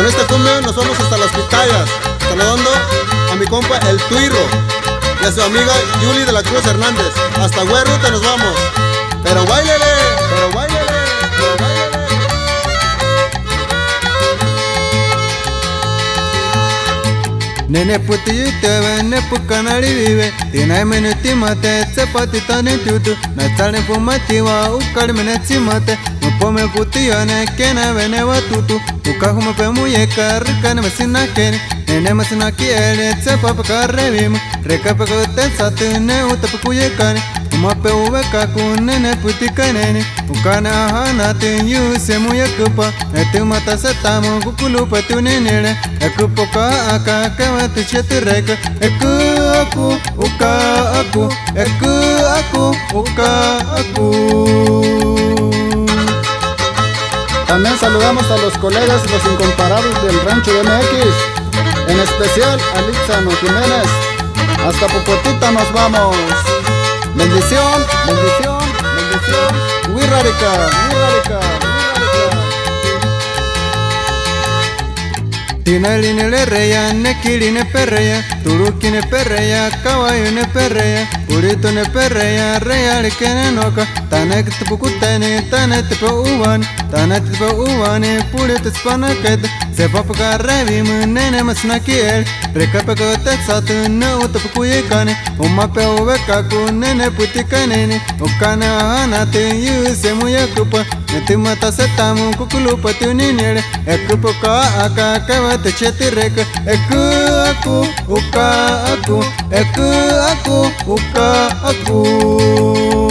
con esta cumbia nos vamos hasta las pitayas, saludando a mi compa El Tuirro y a su amiga Yuli de la Cruz Hernández. Hasta Huerruta nos vamos. Pero báilele, pero báilele, pero báilele. Nene puti yuteve, ne pukanari vive. Tina mene timate, tsepati tane tutu. Na tane pumatiwa, ukari mene timate. Mupome puti yone, kena vene watutu. Ukahume pe muyeka, rikane mesina kene. Nene mesina kiele, tsepapa karrevim. Rekape kote satu, ne utape kuyekane. Umape uveka ku nene puti kanene. Ukane ahanate, yuse muyekupa. Etu mata setamu, kukulupa tu nenere. Ekupoka aka, kewa tu chetureka. Eku aku, uka aku. Eku aku, uka aku. También saludamos a los colegas, los incomparables del Rancho de MX, en especial a Lixano Jiménez. Hasta Popotita nos vamos. Bendición, bendición, bendición. Huirrárica, huirrárica, huirrárica. Tina line le reya, nekili ne perreya. Turuki ne perreya, kawaii ne perreya. Purito ne perreya, reya le kene noka. Tane kitpukutene, tane tipe uwan. Tane tipe uwane, purito spanaket. Se papaka revim, nene masnakiel. Rekape kote satu, ne utapukuyekane. Umape uvekaku, nene putikanene. Ukane ahanate, yuse muyakupa. Netimata setamu, kukulupa tuninere. Ekupoka aka, kawate chetireka. Eku aku, uka aku. Eku aku, uka aku.